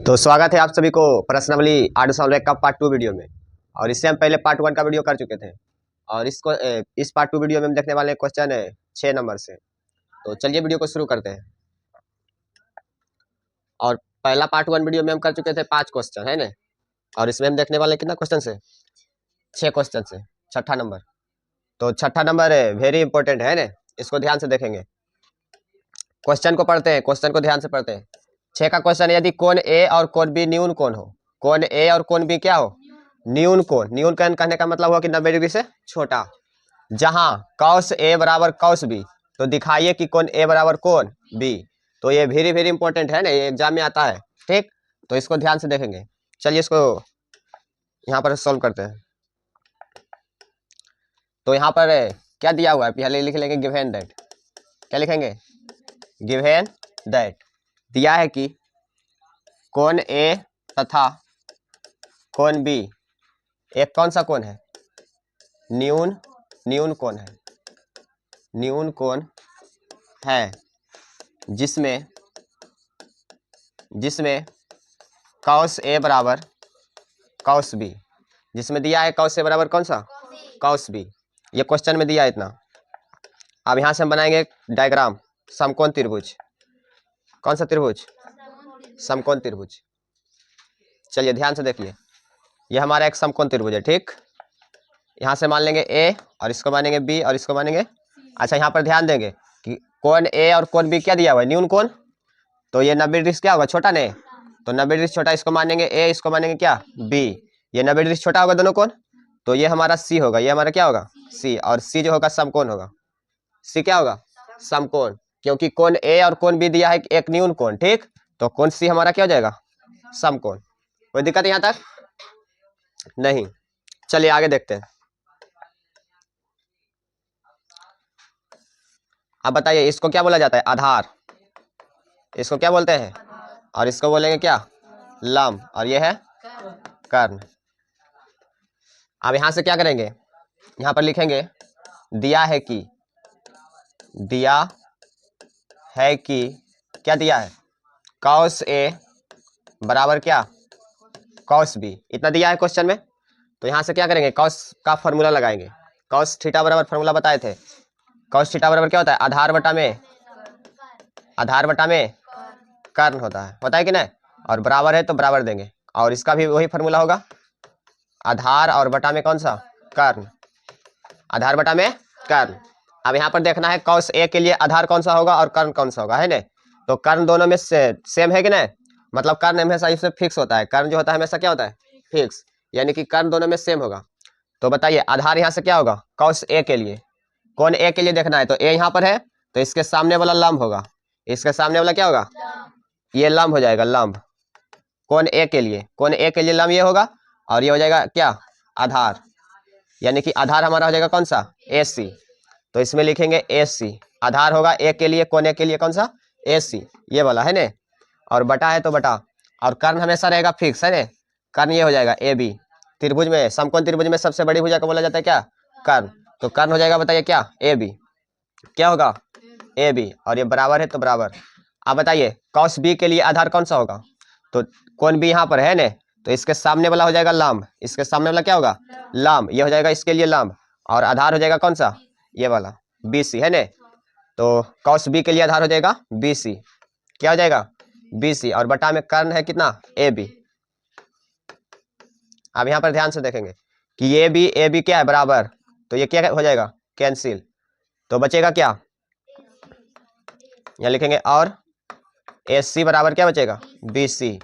तो स्वागत है आप सभी को प्रश्नावली आर्ट सॉल्व का पार्ट 2 वीडियो में। और इससे हम पहले पार्ट 1 का वीडियो कर चुके थे और इस पार्ट 2 वीडियो में हम देखने वाले क्वेश्चन है 6 नंबर से। तो चलिए वीडियो को शुरू करते हैं। और पहला पार्ट 1 वीडियो में हम कर चुके थे 5 क्वेश्चन है ना, और इसमें हम देखने वाले कितना क्वेश्चन से 6 क्वेश्चन से छठा नंबर। तो छठा नंबर है वेरी इंपॉर्टेंट है ना, इसको ध्यान से देखेंगे। क्वेश्चन को पढ़ते हैं, क्वेश्चन को ध्यान से पढ़ते हैं। 6 का क्वेश्चन है, यदि कोण ए और कोण बी न्यून कोण हो। कोण ए और कोण बी क्या हो? न्यून कोण। न्यून कोण कहने का मतलब हुआ कि 90 डिग्री से छोटा। जहां कॉस ए बराबर कॉस बी, तो दिखाइए कि कोण ए बराबर कोण बी। तो ये वेरी वेरी इंपॉर्टेंट है ना, ये एग्जाम में आता है। ठीक, तो इसको ध्यान से देखेंगे। चलिए इसको यहाँ पर सॉल्व करते हैं। तो यहाँ पर क्या दिया हुआ है, पहले लिख लेंगे गिवन दैट। क्या लिखेंगे? गिवन दैट दिया है कि कोण ए तथा कोण बी एक कौन सा कोण है? न्यून कोण है। न्यून कोण है जिसमें कॉस ए बराबर कॉस बी, जिसमें दिया है कॉस ए बराबर कौन सा? Cos B. ये क्वेश्चन में दिया है इतना। अब यहां से हम बनाएंगे डायग्राम समकोण त्रिभुज। कौन सा त्रिभुज? समकोण त्रिभुज। चलिए ध्यान से देखिए, ये हमारा एक समकोण त्रिभुज है। ठीक, यहाँ से मान लेंगे ए और इसको मानेंगे बी और इसको मानेंगे। अच्छा, यहाँ पर ध्यान देंगे कि कोण ए और कोण बी क्या दिया हुआ है? न्यून कोण। तो ये 90 डिग्री क्या होगा? छोटा नहीं, तो 90 डिग्री छोटा, इसको मानेंगे ए, इसको मानेंगे क्या? बी। ये 90 डिग्री छोटा होगा दोनों कोण, तो ये हमारा सी होगा। ये हमारा क्या होगा? सी। और सी जो होगा समकोण होगा। सी क्या होगा? समकोण, क्योंकि कोण ए और कोण बी दिया है एक न्यून कोण। ठीक, तो कोण सी हमारा क्या हो जाएगा? समकोण। कोई दिक्कत यहाँ तक नहीं? चलिए आगे देखते हैं। अब बताइए, इसको क्या बोला जाता है? आधार। इसको क्या बोलते हैं? और इसको बोलेंगे क्या? लंब। और ये है कर्ण। अब यहां से क्या करेंगे? यहां पर लिखेंगे दिया है कि क्या दिया है? कॉस ए बराबर क्या? Cos B. इतना दिया है क्वेश्चन में। तो यहां से क्या करेंगे? कॉस का फॉर्मूला लगाएंगे। कॉस थीटा बराबर फॉर्मूला बताए थे। कॉस थीटा बराबर क्या होता है? आधार बटा में कर्ण होता है कि नहीं? और बराबर है तो बराबर देंगे, और इसका भी वही फॉर्मूला होगा, आधार और बटा में कौन सा? कर्ण। आधार बटा में कर्ण। अब यहाँ पर देखना है कॉस ए के लिए आधार कौन सा होगा और कर्ण कौन सा होगा, है ना? तो कर्ण दोनों में सेम है कि नहीं? मतलब कर्ण हमेशा इससे फिक्स होता है। कर्ण जो होता है हमेशा क्या होता है? फिक्स, यानी कि कर्ण दोनों में सेम होगा। तो बताइए आधार यहाँ से क्या होगा? कॉस ए के लिए, कौन ए के लिए देखना है, तो ए यहाँ पर है, तो इसके सामने वाला लंब होगा। इसके सामने वाला क्या होगा? ये लंब हो जाएगा, लंब। कौन ए के लिए लंब ये होगा, और ये हो जाएगा क्या? आधार। यानी कि आधार हमारा हो जाएगा कौन सा? ए सी। तो इसमें लिखेंगे ए सी। आधार होगा ए के लिए, कोण ए के लिए कौन सा? ए सी, ये वाला है ना। और बटा है तो बटा, और कर्ण हमेशा रहेगा फिक्स, है ना। कर्ण ये हो जाएगा ए बी। त्रिभुज में, समकोण त्रिभुज में सबसे बड़ी भुजा को बोला जाता है क्या? कर्ण। तो कर्ण हो जाएगा, बताइए क्या? A B. क्या होगा? A B. और ये बराबर है तो बराबर। अब बताइए कॉस बी के लिए आधार कौन सा होगा? तो कोण बी यहाँ पर है ना, तो इसके सामने वाला हो जाएगा लंब। इसके सामने वाला क्या होगा? लंब। ये हो जाएगा इसके लिए लंब, और आधार हो जाएगा कौन सा? ये वाला बी सी, है ना। तो कॉस बी के लिए आधार हो जाएगा बी सी। क्या हो जाएगा? B C. और बटा में कर्ण है कितना? A B. अब यहाँ पर ध्यान से देखेंगे कि ये भी ए बी क्या है? बराबर। तो ये क्या हो जाएगा? कैंसिल। तो बचेगा क्या? यहाँ लिखेंगे और ए सी बराबर क्या बचेगा? B C.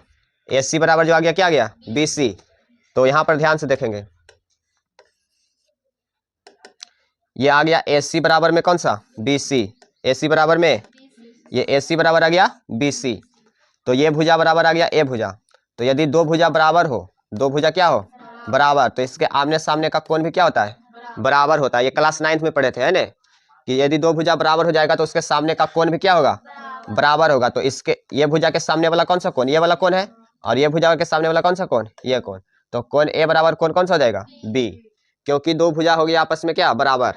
ए सी बराबर जो आ गया क्या आ गया? B C. तो यहां पर ध्यान से देखेंगे, ये आ गया ए सी बराबर में कौन सा? B C. ए सी बराबर में ये ए सी बराबर आ गया बी सी। तो ये भुजा बराबर आ गया ए भुजा। तो यदि दो भुजा बराबर हो, दो भुजा क्या हो? बराबर, तो इसके आमने सामने का कोण भी क्या होता है? बराबर होता है। ये क्लास 9th में पढ़े थे, है ना, कि यदि दो भुजा बराबर हो जाएगा तो उसके सामने का कोण भी क्या होगा? बराबर होगा। तो इसके ये भुजा के सामने वाला कौन सा कोण? ये वाला कोण है, और ये भुजा के सामने वाला कौन सा कोण? ये कोण। तो कोण ए बराबर कोण कौन सा हो जाएगा? बी, क्योंकि दो भुजा हो गया आपस में क्या? बराबर।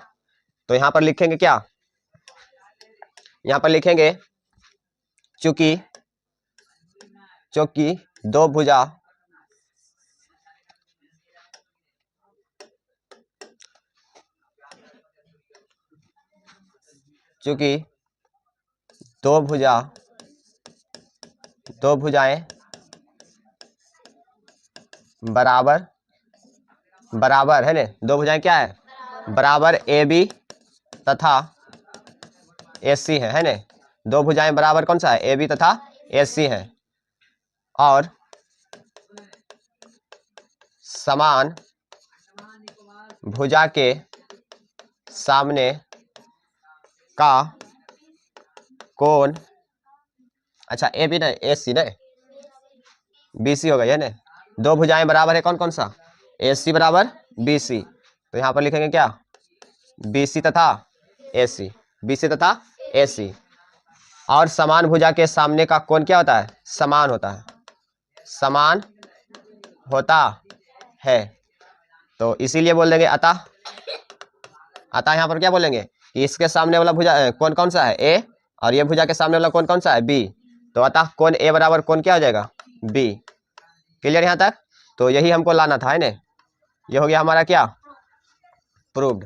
तो यहां पर लिखेंगे क्या? यहां पर लिखेंगे चूंकि दो भुजा चूंकि दो भुजाएं बराबर है ना, दो भुजाएं क्या है, बराबर ए बी तथा ए सी है ना, दो भुजाएं बराबर कौन सा है, ए बी तथा ए सी है, और समान भुजा के सामने का कोण, अच्छा ए बी ना, ए सी ना, बी सी हो गई है ना, दो भुजाएं बराबर है कौन कौन सा, ए सी बराबर बी सी, तो यहां पर लिखेंगे क्या, बी सी तथा ए सी, बी सी तथा ए सी, और समान भुजा के सामने का कोण क्या होता है, समान होता है, समान होता है, तो इसीलिए बोल देंगे अतः यहां पर क्या बोलेंगे कि इसके सामने वाला भुजा कोण कौन सा है, ए, और ये भुजा के सामने वाला कोण कौन सा है, बी, तो अतः कोण ए बराबर कोण क्या हो जाएगा, बी। क्लियर यहां तक, तो यही हमको लाना था है ना, ये हो गया हमारा क्या, प्रूव्ड।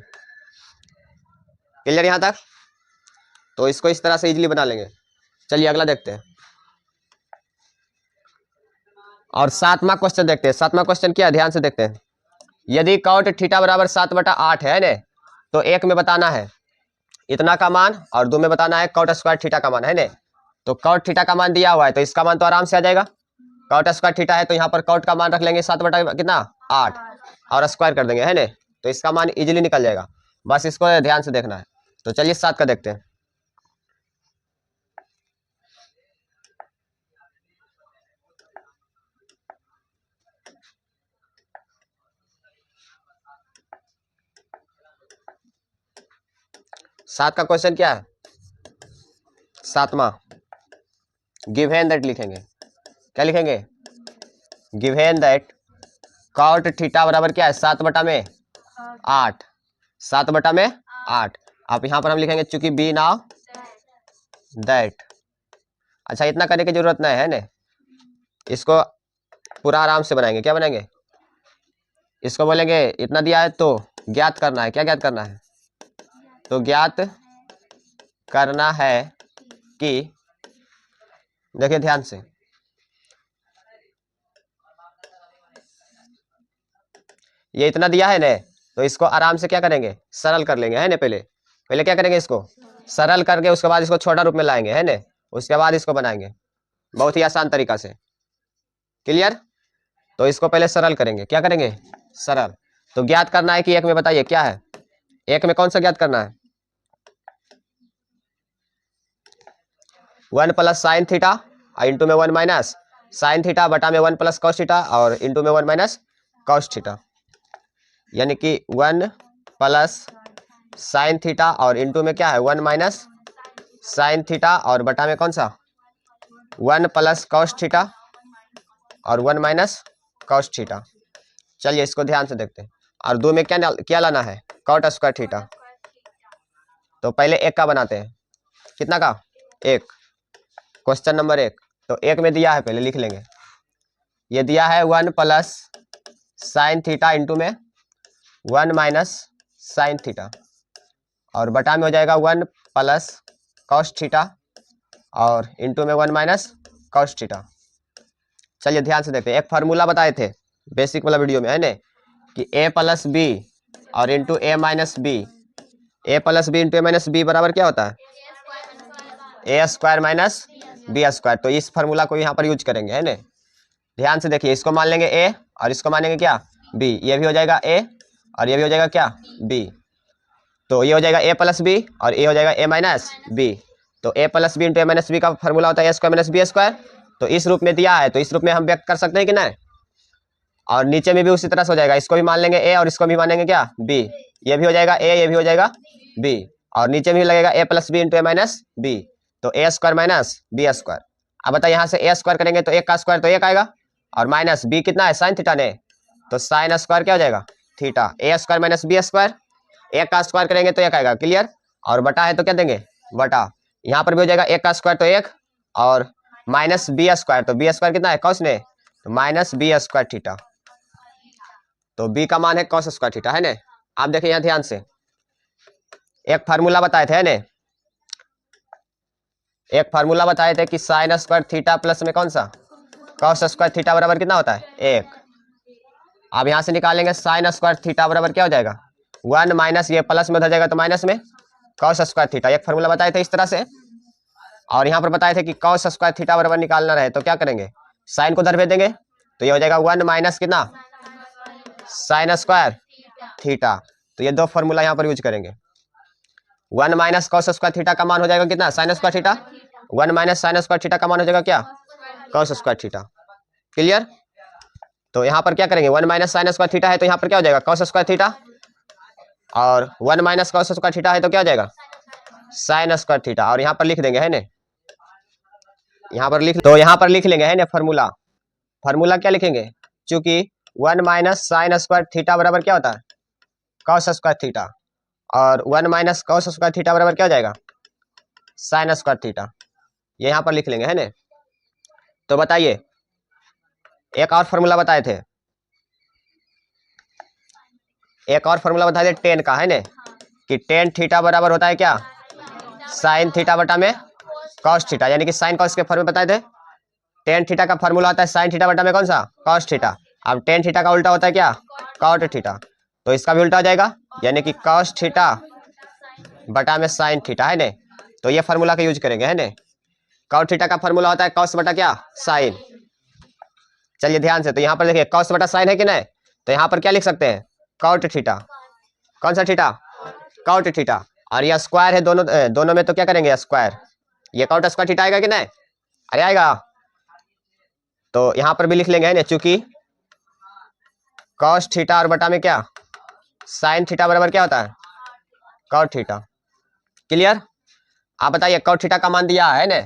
क्लियर यहां तक, तो इसको इस तरह से इजीली बना लेंगे। चलिए अगला देखते हैं, और सातवां क्वेश्चन देखते हैं। सातवां क्वेश्चन क्या है, ध्यान से देखते हैं। यदि कॉट थीटा बराबर 7/8 है ना, तो एक में बताना है इतना का मान, और दो में बताना है कॉट स्क्वायर थीटा का मान है ना, तो कॉट थीटा का मान दिया हुआ है तो इसका मान तो आराम से आ जाएगा, कॉट स्क्वायर थीटा है तो यहाँ पर कॉट का मान रख लेंगे 7/8 और स्क्वायर कर देंगे है ना, तो इसका मान इजीली निकल जाएगा, बस इसको ध्यान से देखना है। तो चलिए 7 का देखते हैं। सात का क्वेश्चन क्या है, सातवां, गिवन दैट लिखेंगे, क्या लिखेंगे, गिवन दैट कॉट थीटा बराबर क्या है, 7/8, 7/8। अब यहाँ पर हम लिखेंगे चूंकि बी नाउ दैट, अच्छा इतना करने की जरूरत नहीं है ना, इसको पूरा आराम से बनाएंगे, क्या बनाएंगे, इसको बोलेंगे इतना दिया है तो ज्ञात करना है, क्या ज्ञात करना है, तो ज्ञात करना है कि, देखिए ध्यान से, ये इतना दिया है ना, तो इसको आराम से क्या करेंगे, सरल कर लेंगे है ना, पहले क्या करेंगे, इसको सरल करके उसके बाद इसको छोटा रूप में लाएंगे है ना, उसके बाद इसको बनाएंगे बहुत ही आसान तरीका से। क्लियर, तो इसको पहले सरल करेंगे, क्या करेंगे, सरल। तो ज्ञात करना है कि एक में बताइए क्या है, एक में कौन सा ज्ञात करना है, 1 प्लस साइन थीटा इंटू में 1 माइनस साइन थीटा बटा में 1 प्लस कॉस थीटा और इंटू में 1 माइनस कॉस थीटा, यानी कि 1 प्लस साइन थीटा और इंटू में क्या है 1 माइनस साइन थीटा और बटा में कौन सा 1 प्लस कॉस थीटा और 1 माइनस कॉस थीटा। चलिए इसको ध्यान से देखते हैं, और दो में क्या लाना है, कॉट स्क्वायर थीटा, तो पहले एक का बनाते हैं, कितना का, एक, क्वेश्चन नंबर 1, तो एक में दिया है पहले लिख लेंगे, ये दिया है 1 प्लस साइन थीटा इंटू में 1 माइनस साइन थीटा और बटा में हो जाएगा 1 प्लस कॉस थीटा और इंटू में 1 माइनस कॉस थीटा। चलिए ध्यान से देखते हैं, एक फार्मूला बताए थे बेसिक वाला वीडियो में है ना, कि a प्लस बी और into A minus B, A plus B into A minus B बराबर क्या होता है, A square minus B square, तो इस फार्मूला को यहाँ पर यूज करेंगे है ना। ध्यान से देखिए, इसको मान लेंगे a और इसको मानेंगे क्या, b, ये भी हो जाएगा a और ये भी हो जाएगा क्या, b, तो ये हो जाएगा a प्लस बी और ये हो जाएगा a माइनस बी, तो a plus B into A minus B का फार्मूला होता है a square minus B square, तो इस रूप में दिया है तो इस रूप में हम व्यक्त कर सकते हैं कि नहीं, और नीचे में भी उसी तरह से हो जाएगा, इसको भी मान लेंगे a और इसको भी मानेंगे क्या, b, ये भी हो जाएगा a, ये भी हो जाएगा b, और नीचे भी लगेगा a plus B into A minus B, तो A square minus B square. अब बताइए यहाँ से a स्क्वायर करेंगे तो एक का स्क्वायर तो एक आएगा, और माइनस b कितना है साइन थीटा ने, तो साइन स्क्वायर क्या हो जाएगा थीटा, ए स्क्वायर माइनस बी स्क्वायर, एक का स्क्वायर करेंगे तो एक आएगा, क्लियर, और बटा है तो क्या देंगे बटा, यहाँ पर भी हो जाएगा एक का स्क्वायर तो एक और माइनस बी स्क्वायर, तो बी स्क्वायर कितना है कॉस ने, तो माइनस बी स्क्वायर थीटा। तो बी का मान है कॉस स्क्वायर थीटा, है ना। आप देखिए यहाँ ध्यान से, एक फार्मूला बताए थे ना, एक फार्मूला बताए थे कि साइन स्क्वायर थीटा प्लस में कौन सा कॉस स्क्वायर थीटा बराबर कितना होता है 1। अब यहाँ से निकालेंगे साइन स्क्वायर थीटा बराबर क्या हो जाएगा 1 माइनस ये प्लस में उधर जाएगा तो माइनस में कॉस स्क्वायर थीटा। एक फार्मूला बताए थे इस तरह से, और यहाँ पर बताए थे कि कॉस स्क्वायर थीटा बराबर निकालना रहे तो क्या करेंगे, साइन को उधर भेज देंगे तो ये हो जाएगा 1 माइनस कितना साइन स्क्वायर थीटा। तो ये दो फार्मूला यहाँ पर यूज करेंगे। 1 माइनस कॉस स्क्वायर थीटा का मान हो जाएगा कितना sine square theta, 1 minus sine square theta का मान हो जाएगा क्या कॉस स्क्वायर थीटा। क्लियर। तो यहाँ पर क्या करेंगे 1 माइनस साइन स्क्वायर थीटा है तो यहाँ पर क्या हो जाएगा कॉस स्क्वायर थीटा, और 1 माइनस कॉस स्क्वायर थीटा है तो क्या हो जाएगा साइन स्क्वायर थीटा। और यहाँ पर लिख देंगे, है ना, यहाँ पर लिख लेंगे, है ना, फार्मूला। फार्मूला क्या लिखेंगे, चूंकि 1 माइनस साइन स्क्वायर थीटा बराबर क्या होता है कॉस स्क्वायर थीटा, और 1 माइनस कॉस स्क्वायर थीटा बराबर क्या हो जाएगा साइन स्क्वायर थीटा। ये यहाँ पर लिख लेंगे, है ना। तो बताइए, एक और फार्मूला बताए थे, एक और फार्मूला बताए थे टेन का, है ना, कि टेन थीटा बराबर होता है क्या साइन थीटा बटा में कॉस थीटा, यानी कि साइन कॉस के फॉर्म में बताए थे। टेन थीटा का फार्मूला होता है साइन थीटा बटा में कौन सा कॉस थीटा। अब टेन थीटा का उल्टा होता है क्या कॉट थीटा, तो इसका भी उल्टा हो जाएगा, यानी कि कॉस थीटा बटा में साइन थीटा, है ना। तो ये फार्मूला का यूज करेंगे, है ना। कॉट थीटा का फार्मूला होता है कॉस बटा क्या साइन। चलिए ध्यान से, तो यहाँ पर देखिए कॉस बटा साइन है कि नहीं, तो यहाँ पर क्या लिख सकते हैं कॉट थीटा, कौन सा थीटा कॉट थीटा, और यह स्क्वायर है दोनों में, तो क्या करेंगे स्क्वायर, ये कॉट स्क्वायर थीटा आएगा कि नहीं, अरे आएगा। तो यहाँ पर भी लिख लेंगे, है ना, चूंकि कॉस थीटा और बटा में क्या साइन थीटा बराबर क्या होता है कॉट थीटा। क्लियर। आप बताइए कॉट थीटा का मान दिया है ना,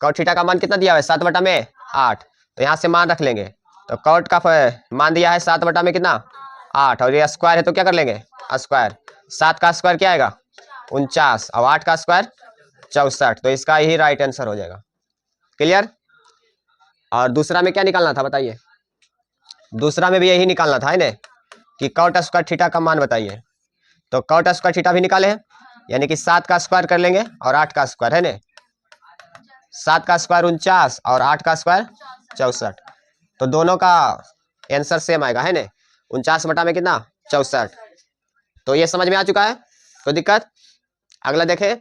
कॉट थीटा का मान कितना दिया है 7 बटा में 8, तो यहाँ से मान रख लेंगे। तो कॉट का मान दिया है 7 बटा में कितना 8, और ये स्क्वायर है तो क्या कर लेंगे स्क्वायर, 7 का स्क्वायर क्या आएगा 49, और 8 का स्क्वायर 64, तो इसका ही राइट आंसर हो जाएगा। क्लियर। और दूसरा में क्या निकालना था बताइए, दूसरा में भी यही निकालना था, है ना, कि कॉट स्क्वायर थीटा का मान बताइए। तो कॉट स्क्वायर थीटा भी निकाले हैं, यानी कि 7 का स्क्वायर कर लेंगे और 8 का स्क्वायर, है ना, 7 का स्क्वायर 49 और 8 का स्क्वायर 64, तो दोनों का आंसर सेम आएगा, है ना, 49 बटा में कितना 64। तो ये समझ में आ चुका है, कोई दिक्कत। अगला देखें,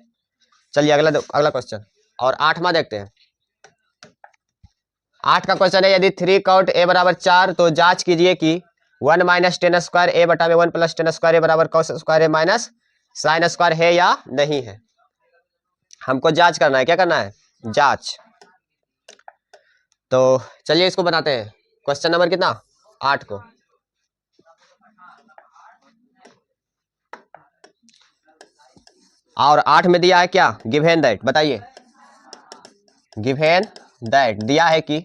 चलिए अगला क्वेश्चन, और 8वां देखते हैं। 8 का क्वेश्चन है, यदि 3 कॉट ए बराबर 4 तो जांच कीजिए कि 1 माइनस टेन स्क्वायर ए बटा में 1 प्लस टेन स्क्वायर ए बराबर कॉस स्क्वायर ए माइनस साइन स्क्वायर है या नहीं है। हमको जांच करना है, क्या करना है जांच। तो चलिए इसको बनाते हैं, क्वेश्चन नंबर कितना 8 को। और 8 में दिया है क्या गिवन दैट, बताइए गिवन दैट दिया है कि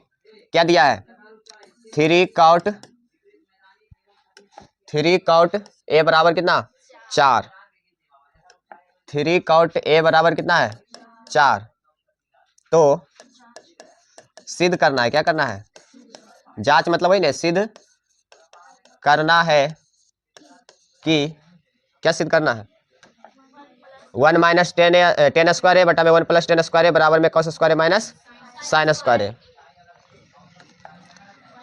क्या दिया है 3 कॉट ए बराबर कितना 4, 3 कॉट ए बराबर कितना है 4। तो सिद्ध करना है, क्या करना है जांच, मतलब वही ना सिद्ध करना है कि क्या सिद्ध करना है 1 माइनस टेन स्क्वायर ए बटा में 1 प्लस टेन स्क्वायर ए बराबर में कॉस स्क्वायर ए माइनस साइन स्क्वायर ए।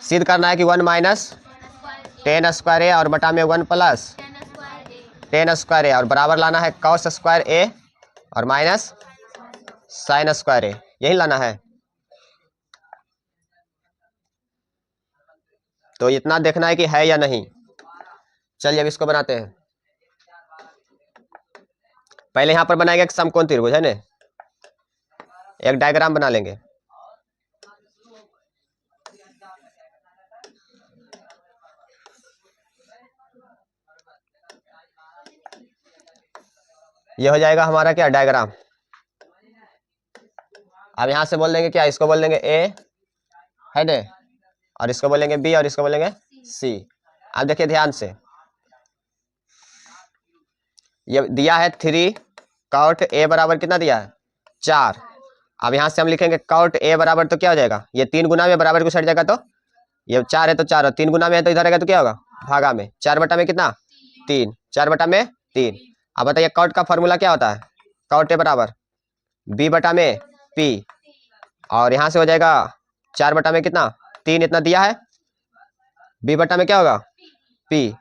सिद्ध करना है कि 1 माइनस टेन स्क्वायर ए और बटा में 1 प्लस टेन स्क्वायर ए, और बराबर लाना है कॉस स्क्वायर ए और माइनस साइन स्क्वायर ए, यही लाना है। तो इतना देखना है कि है या नहीं। चलिए अब इसको बनाते हैं। पहले यहां पर बनाएंगे एक समकोण त्रिभुज, है ना, एक डायग्राम बना लेंगे। ये हो जाएगा हमारा क्या डायग्राम। अब यहां से बोल देंगे क्या, इसको बोल देंगे ए, है ना, और इसको बोलेंगे बी, और इसको बोलेंगे सी। अब देखिए ध्यान से, ये दिया है 3 कॉट ए बराबर कितना दिया है 4। अब यहां से हम लिखेंगे कॉट ए बराबर तो क्या हो जाएगा, ये 3 गुना में बराबर को हट जाएगा तो ये 4 है तो 4, और 3 गुना में है तो इधर आएगा तो क्या होगा, भागा में। 4 बटा में कितना, 3, 4 बटा में 3। अब बताइए कॉट का फॉर्मूला क्या होता है, कॉट ए बराबर बी बटा में पी, और यहाँ से हो जाएगा 4 बटा में कितना, 3 इतना दिया है, बी बटा में क्या होगा, पी।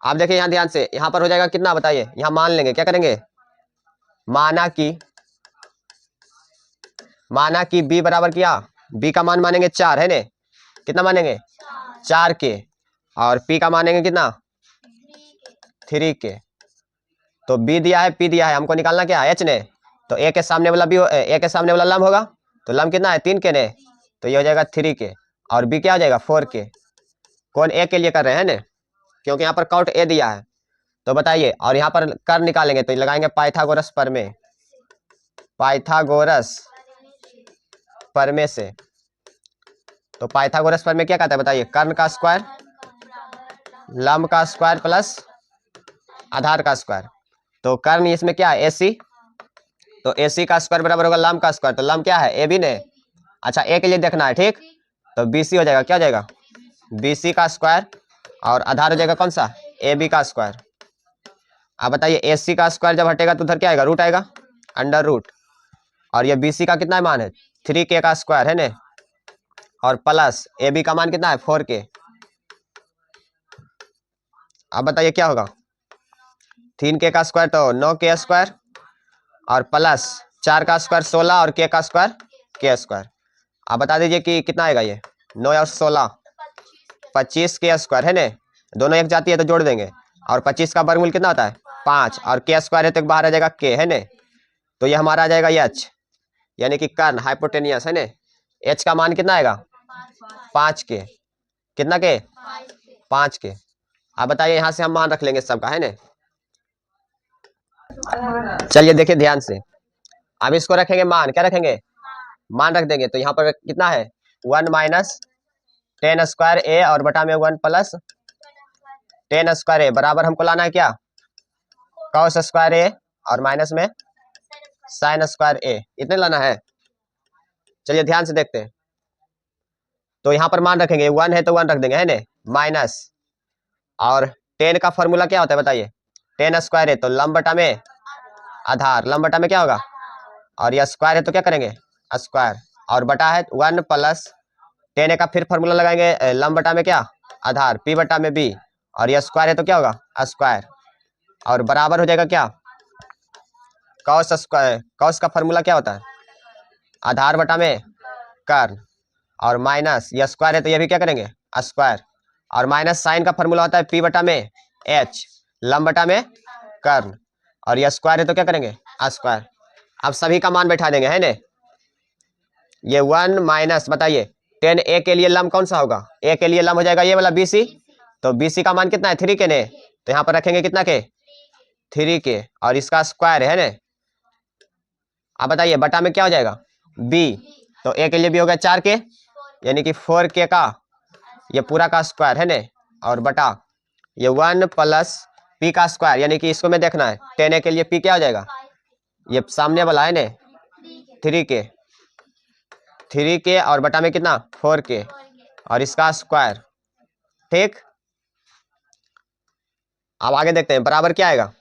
आप देखिए यहाँ ध्यान से, यहाँ पर हो जाएगा कितना बताइए, यहाँ मान लेंगे, क्या करेंगे, माना कि बी बराबर किया, बी का मान मानेंगे 4 है ने, कितना मानेंगे, 4 के, और पी का मानेंगे कितना, 3 के। तो बी दिया है, पी दिया है, हमको निकालना क्या है, एच ने। तो ए के सामने वाला बी, ए के सामने वाला लम होगा, तो लम कितना है, 3 के ने, तो ये हो जाएगा 3 के, और बी क्या हो जाएगा, 4 के। कौन, ए के लिए कर रहे हैं ना, क्योंकि यहाँ पर काउंट ए दिया है। तो बताइए, और यहाँ पर कर निकालेंगे तो लगाएंगे पाइथागोरस प्रमेय, पाइथागोरस प्रमेय से। तो पाइथागोरस प्रमेय क्या कहता है बताइए, कर्ण का स्क्वायर, लंब का स्क्वायर प्लस आधार का स्क्वायर। तो कर्ण इसमें क्या है, एसी, तो एसी का स्क्वायर बराबर होगा लंब का स्क्वायर, तो लंब क्या है, ए बी ने। अच्छा ए के लिए देखना है, ठीक, तो बीसी हो जाएगा, क्या हो जाएगा, बीसी का स्क्वायर, और आधार हो जाएगा कौन सा, ए बी का स्क्वायर। अब बताइए एसी का स्क्वायर जब हटेगा तो उधर क्या आएगा, रूट आएगा, अंडर रूट, और ये बीसी का कितना मान है, 3 के का स्क्वायर है ने, और प्लस ए बी का मान कितना है, 4 के। अब बताइए क्या होगा, 3 के का स्क्वायर तो 9 के स्क्वायर, और प्लस 4 का स्क्वायर 16, और के का स्क्वायर के स्क्वायर। आप बता दीजिए कि कितना आएगा, ये 9 और 16 25 के स्क्वायर है ने, दोनों एक जाती है तो जोड़ देंगे, और 25 का वर्गमूल कितना होता है, 5, और के स्क्वायर है तो बाहर आ जाएगा के है ने, तो ये हमारा आ जाएगा एच, यानी कि कर्ण हाइपोटेनियस है ने। एच का मान कितना आएगा, 5 के, कितना के, 5 के। अब बताइए यहाँ से हम मान रख लेंगे सबका है ने। चलिए देखिए ध्यान से, अब इसको रखेंगे मान, क्या रखेंगे, मान रख देंगे, तो यहाँ पर कितना है, 1 माइनस 10 स्क्वायर ए, और बटा में 1 प्लस 10 स्क्वायर ए, बराबर हमको लाना है क्या, कॉस स्क्वायर ए, और माइनस में साइन स्क्वायर ए, इतने लाना है। चलिए ध्यान से देखते हैं, तो यहाँ पर मान रखेंगे, 1 है तो 1 रख देंगे है ने, माइनस, और 10 का फॉर्मूला क्या होता है बताइए, 10 स्क्वायर है तो लंब बटा में आधार, लंब बटा में क्या होगा, और यह स्क्वायर है तो क्या करेंगे, स्क्वायर, और बटा है 1 प्लस 10 का फिर फॉर्मूला लगाएंगे, लंब बटा में क्या आधार, पी बटा में बी, और यह स्क्वायर है तो क्या होगा, स्क्वायर, और बराबर हो जाएगा क्या, कॉस स्क्वायर, कॉस का फॉर्मूला क्या होता है, आधार बटा में कर्ण, और माइनस यह स्क्वायर है तो यह भी क्या करेंगे, स्क्वायर, और माइनस साइन का फॉर्मूला होता है पी बटा में एच, लंब बटा में कर्ण, और यह स्क्वायर है तो क्या करेंगे, स्क्वायर। अब सभी का मान बैठा देंगे है ने, ये 1 माइनस बताइए 10 ए के लिए लंब कौन सा होगा, ए के लिए लंब हो जाएगा ये वाला बीसी, तो बीसी का मान कितना है, 3 के ने, तो यहाँ पर रखेंगे कितना के, 3 के, और इसका स्क्वायर है ने। अब बताइए बटा में क्या हो जाएगा, बी, तो ए के लिए भी हो गया 4 के, यानी कि 4 के का ये पूरा का स्क्वायर है ने, और बटा ये 1 प्लस पी का स्क्वायर, यानी कि इसको में देखना है 10 ए के लिए पी क्या हो जाएगा, ये सामने वाला है ने, 3 के, 3 के, और बटा में कितना 4 के, और इसका स्क्वायर, ठीक। अब आगे देखते हैं, बराबर क्या आएगा,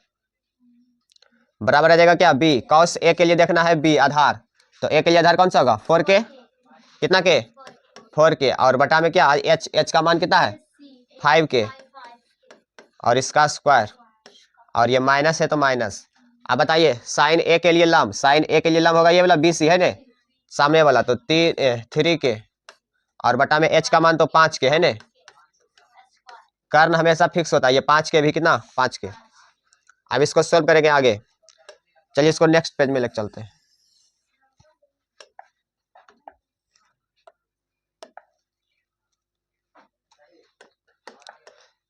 बराबर आ जाएगा क्या, बी, कॉस ए के लिए देखना है बी आधार, तो ए के लिए आधार कौन सा होगा, 4 के, कितना के, 4 के, और बटा में क्या एच, एच का मान कितना है 5 के, और इसका स्क्वायर, और ये माइनस है तो माइनस। अब बताइए साइन ए के लिए लंब, साइन ए के लिए लंब होगा ये वाला बी सी है ने, सामने वाला, तो 3 के, और बटा में एच का मान तो 5 के है ने, कर्ण हमेशा फिक्स होता है, ये 5 के भी कितना 5 के। अब इसको सोल्व करेंगे आगे, चलिए इसको नेक्स्ट पेज में लेकर चलते हैं।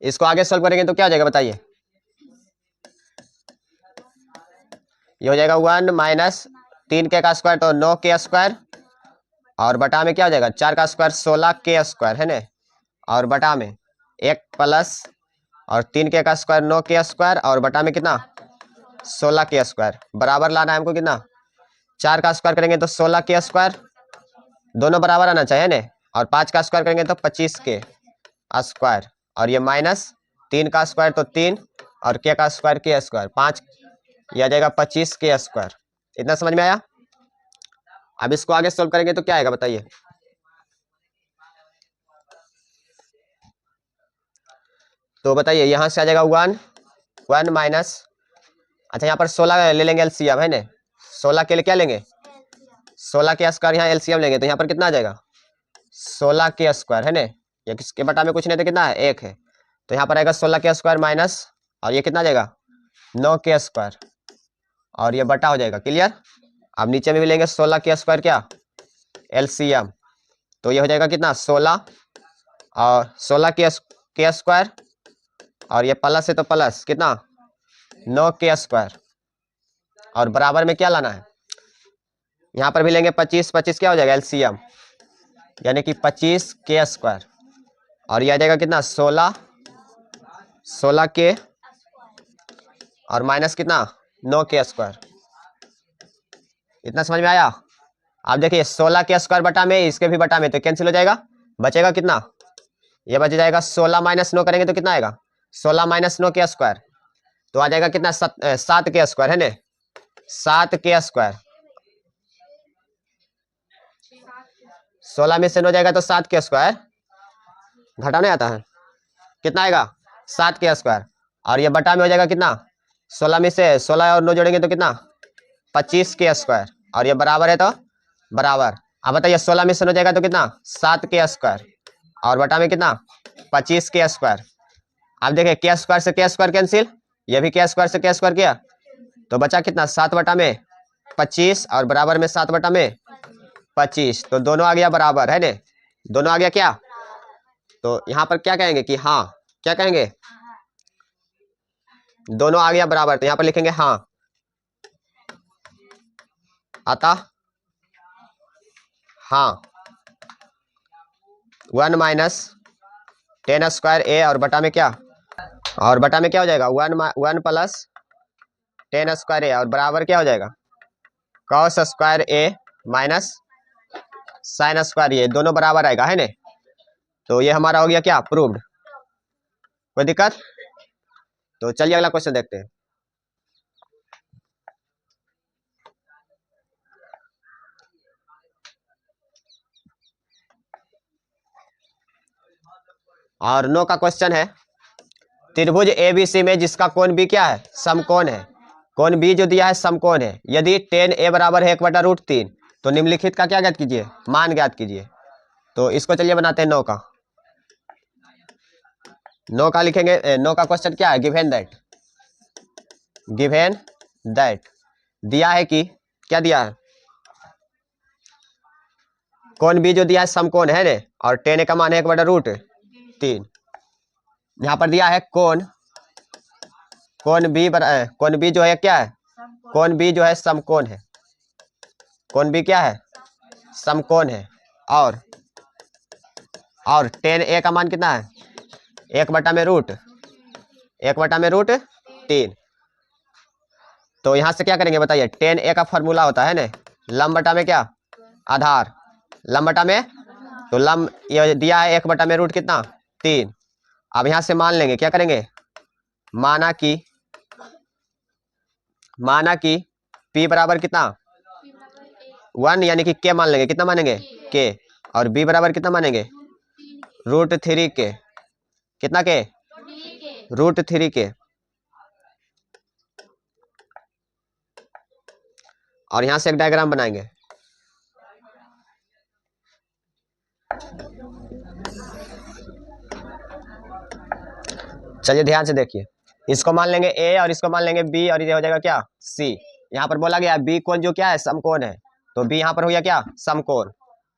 इसको आगे सोल्व करेंगे तो क्या हो जाएगा बताइए, ये हो जाएगा 1 माइनस 3 के का स्क्वायर तो 9 के स्क्वायर, और बटा में क्या हो जाएगा 4 का स्क्वायर 16 के स्क्वायर है ने, और बटा में 1 प्लस और 3 के का स्क्वायर 9 के स्क्वायर, और बटा में कितना 16 के स्क्वायर, बराबर लाना है हमको कितना, 4 का स्क्वायर करेंगे तो 16 के स्क्वायर, दोनों बराबर आना चाहिए ने, और 5 का स्क्वायर करेंगे तो 25 के स्क्वायर, और ये माइनस 3 का स्क्वायर तो 3, और के का स्क्वायर के स्क्वायर 5, यह आ जाएगा 25 के स्क्वायर। इतना समझ में आया? अब इसको आगे सोल्व करेंगे तो क्या आएगा बताइए। तो बताइए यहाँ से आ जाएगा 1 माइनस, अच्छा यहाँ पर 16 ले लेंगे एलसीएम है ना, 16 के लिए क्या लेंगे, 16 के स्क्वायर, यहाँ एलसीएम लेंगे तो यहाँ पर कितना आ जाएगा 16 के स्क्वायर है ना, ये किसके बटा में कुछ नहीं तो कितना है 1 है, तो यहाँ पर आएगा 16 के स्क्वायर माइनस, और ये कितना आ जाएगा 9 के स्क्वायर, और ये बटा हो जाएगा। क्लियर? अब नीचे में भी लेंगे 16 के स्क्वायर क्या एलसीएम, तो ये हो जाएगा कितना 16, और 16 के स्क्वायर, और ये प्लस है तो प्लस कितना 9 के स्क्वायर, और बराबर में क्या लाना है, यहाँ पर भी लेंगे 25, 25 क्या हो जाएगा एलसीएम, यानी कि 25 के स्क्वायर, और ये आ जाएगा कितना 16 के, और माइनस कितना 9 के स्क्वायर। इतना समझ में आया? आप देखिए 16 के स्क्वायर बटा में, इसके भी बटा में, तो कैंसिल हो जाएगा, बचेगा कितना, ये बच जाएगा 16 माइनस 9 करेंगे तो कितना आएगा 16 माइनस 9 के स्क्वायर, तो आ जाएगा कितना 7 के स्क्वायर है ना, 7 के स्क्वायर, 16 में से 9 जाएगा तो 7 के स्क्वायर, घटा नहीं आता है, कितना आएगा 7 के स्क्वायर, और ये बटा में हो जाएगा कितना 16 में से 16 और 9 जोड़ेंगे तो कितना 25 के स्क्वायर, और ये बराबर है तो बराबर। अब बताइए 16 में से 9 जाएगा तो कितना 7 के स्क्वायर, और बटा में कितना 25 के स्क्वायर। अब देखिए के स्क्वायर से के स्क्वायर कैंसिल, ये भी के स्क्वायर से के स्क्वायर किया, तो बचा कितना 7 बटा में 25, और बराबर में 7 बटा में 25, तो दोनों आ गया बराबर है ने, दोनों आ गया क्या, तो यहाँ पर क्या कहेंगे कि हाँ, क्या कहेंगे दोनों आ गया बराबर, तो यहाँ पर लिखेंगे हाँ, अतः हाँ 1 माइनस 10 स्क्वायर ए, और बटा में क्या, और बटा में क्या हो जाएगा 1 प्लस 10 स्क्वायर ए, और बराबर क्या हो जाएगा कॉस स्क्वायर ए माइनस साइन स्क्वायर ए, दोनों बराबर आएगा है ने, तो ये हमारा हो गया क्या प्रूव्ड। कोई दिक्कत? तो चलिए अगला क्वेश्चन देखते हैं। और 9 का क्वेश्चन है, त्रिभुज एबीसी में जिसका कोण बी क्या है समकोण है, कोण बी जो दिया है समकोण है, यदि tan a बराबर है 1/√3, तो निम्नलिखित का क्या ज्ञात कीजिए मान ज्ञात कीजिए। तो इसको चलिए बनाते हैं 9 का, 9 का लिखेंगे 9 का क्वेश्चन क्या है, गिवन दैट दिया है कि क्या दिया है, कोण बी जो दिया है समकोण है ने, और tan a का मान है 1/√3, यहाँ पर दिया है कोण बी जो है क्या है, कोण बी जो है समकोण है, कोण बी क्या है समकोण है, और tan a का मान कितना है 1/√3, तो यहां से क्या करेंगे बताइए, tan a का फॉर्मूला होता है ना लंब बटा में क्या आधार, लंब बटा में, तो लंब ये दिया है 1/√3 कितना 3। अब यहां से मान लेंगे, क्या करेंगे माना कि P बराबर कितना 1, यानी कि K मान लेंगे, कितना मानेंगे K, और B बराबर कितना मानेंगे √3 के, कितना के √3 के, और यहां से एक डायग्राम बनाएंगे। चलिए ध्यान से देखिए, इसको मान लेंगे A और इसको मान लेंगे B, और ये हो जाएगा क्या C। यहाँ पर बोला गया B कोण जो क्या है समकोण है, तो B यहाँ पर हो गया क्या समकोण,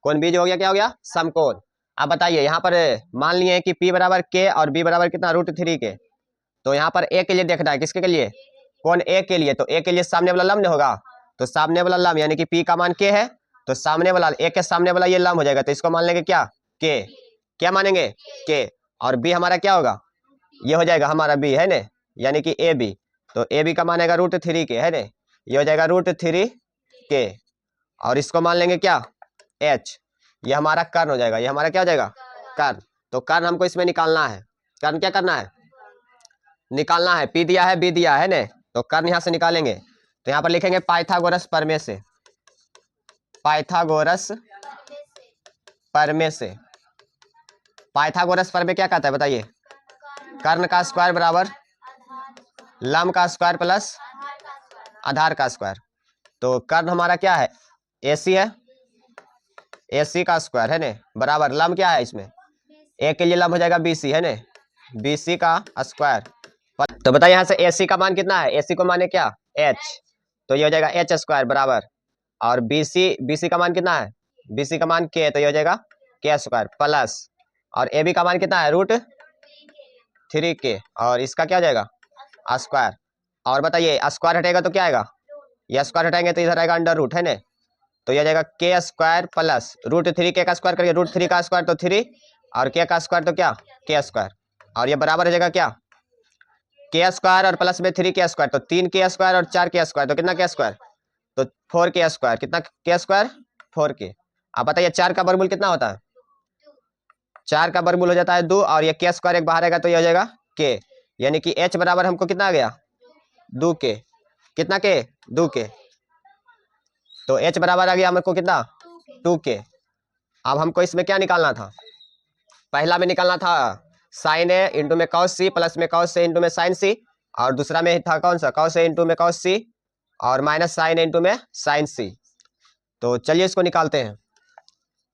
कोण B जो हो गया क्या हो गया समकोण। अब बताइए यहाँ पर मान लिए कि P बराबर K और B बराबर कितना √3 के, तो यहाँ पर A के लिए देखना है, किसके के लिए कोण A के लिए, तो A के लिए सामने वाला लंब होगा, तो सामने वाला लंब यानी कि P का मान K है, तो सामने वाला A के सामने वाला ये लंब हो जाएगा, तो इसको मान लेंगे क्या K, क्या मानेंगे K, और B हमारा क्या होगा ये हो जाएगा हमारा B है ने, यानी कि ए बी, तो ए बी का मान आएगा √3 के है ने, ये हो जाएगा √3 के, और इसको मान लेंगे क्या H, ये हमारा कर्ण हो जाएगा, ये हमारा क्या हो जाएगा, कर्ण। तो कर्ण हमको इसमें निकालना है। कर्ण क्या करना है, निकालना है। पी दिया है, बी दिया है ने, तो कर्ण यहां से निकालेंगे। तो यहां पर लिखेंगे पाइथागोरस प्रमेय से, पाइथागोरस प्रमेय से। पाइथागोरस प्रमेय क्या कहता है बताइए, कर्ण का स्क्वायर बराबर लंब का स्क्वायर प्लस आधार का स्क्वायर। तो कर्ण हमारा क्या है, AC है, AC का स्क्वायर है ने, बराबर लंब क्या है इसमें, ए के लिए लंब हो जाएगा BC है ने, BC का स्क्वायर। तो बताइए यहाँ से AC का मान कितना है, AC को माने क्या, H, तो ये हो जाएगा H स्क्वायर बराबर, और BC का मान कितना है, BC का मान K, तो ये हो जाएगा K स्क्वायर प्लस, और AB का मान कितना है, √3K, और इसका क्या हो जाएगा स्क्वायर। और बताइए स्क्वायर हटेगा तो क्या आएगा, ये स्क्वायर हटाएंगे तो इधर आएगा अंडर रूट है ने, तो ये जाएगा K स्क्वायर प्लस √3K का स्क्वायर करिए, √3 का स्क्वायर तो 3, और K का स्क्वायर तो क्या K स्क्वायर, और ये बराबर हो जाएगा क्या K स्क्वायर और प्लस में 3K स्क्वायर, तो 3K स्क्वायर और 4K स्क्वायर, तो कितना K स्क्वायर, तो 4K स्क्वायर, कितना K स्क्वायर 4K। आप बताइए 4 का वर्गमूल कितना होता है, 4 का वर्गमूल हो जाता है 2, और ये K स्क्वायर एक बाहर आएगा तो ये हो जाएगा K, यानी कि H बराबर हमको कितना आ गया 2K, कितना K 2K, तो H बराबर आ गया हमको कितना 2K। अब हमको इसमें क्या निकालना था, पहला में निकालना था साइन A इंटू में cos C प्लस में cos A इंटू में साइन C, और दूसरा में था कौन सा cos A इंटू में cos C और माइनस साइन A इंटू में साइन C। तो चलिए इसको निकालते हैं।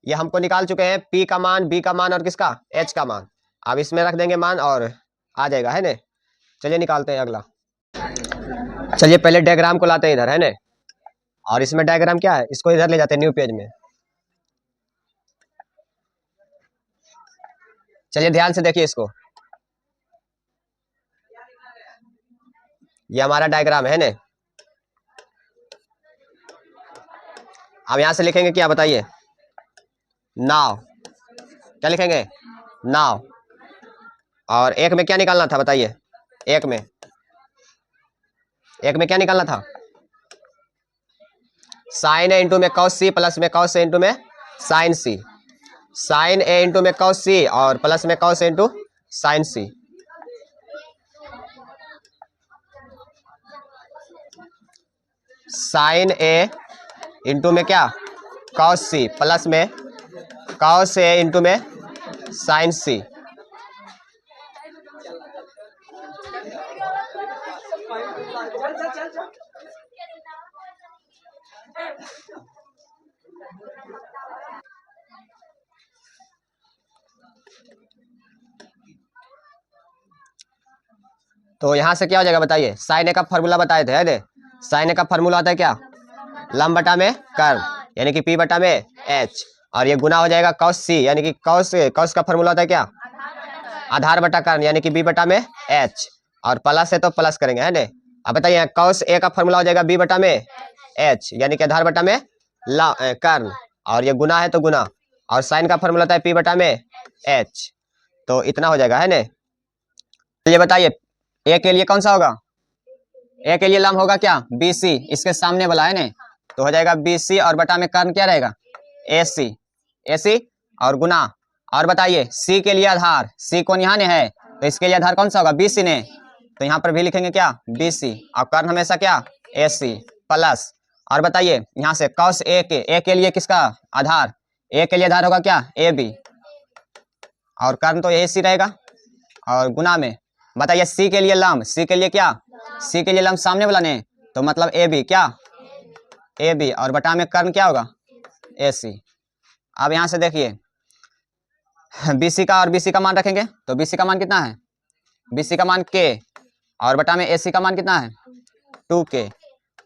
ये हमको निकाल चुके हैं P का मान, B का मान और किसका H का मान। अब इसमें रख देंगे मान और आ जाएगा है ने। चलिए निकालते हैं अगला। चलिए पहले डायग्राम को लाते हैं इधर है ने, और इसमें डायग्राम क्या है, इसको इधर ले जाते हैं न्यू पेज में। चलिए ध्यान से देखिए इसको, ये हमारा डायग्राम है ने। अब यहां से लिखेंगे क्या बताइए, नाव, क्या लिखेंगे नाव। और एक में क्या निकालना था बताइए, एक में क्या निकालना था, साइन A इंटू में cos C प्लस में cos A इंटू में sine C, sine A into में cos C और प्लस में cos A into sine C। Sine A into में क्या cos C प्लस में cos A इंटू में साइन C। तो यहां से क्या हो जाएगा बताइए, साइन A का फॉर्मूला बताए थे है, साइन A का फॉर्मूला होता है क्या, लंब बटा में कर्ण, यानी कि P बटा में H, और ये गुना हो जाएगा cos C, यानी कि cos का फॉर्मूला होता है क्या, आधार बटा कर्ण, यानी कि B बटा में H, और प्लस है तो प्लस करेंगे है ने। अब बताइए cos A का फॉर्मूला हो जाएगा B बटा में H, यानी कि आधार बटा में कर्ण, और ये गुना है तो गुना, और साइन का फॉर्मूला होता है P बटा में H, तो इतना हो जाएगा है ने। ये बताइए A के लिए कौन सा होगा, A के लिए लंब होगा क्या BC, इसके सामने वाला है ने, तो हो जाएगा BC और बटा में कर्ण क्या रहेगा AC और गुना। और बताइए C के लिए आधार, C कौन यहाँ ने है, तो इसके लिए आधार कौन सा होगा BC ने, तो यहाँ पर भी लिखेंगे क्या BC, और कर्ण हमेशा क्या AC प्लस। और बताइए यहाँ से cos A के लिए किसका आधार, A के लिए आधार होगा क्या AB, और कर्ण तो AC रहेगा, और गुना में बताइए C के लिए लंब, C के लिए क्या, C के लिए लंब सामने वाला ने, तो मतलब AB क्या AB, और बटा में कर्ण क्या होगा AC। अब यहां से देखिए BC का और BC का मान रखेंगे, तो BC का मान कितना है, BC का मान K, और बटा में AC का मान कितना है 2K,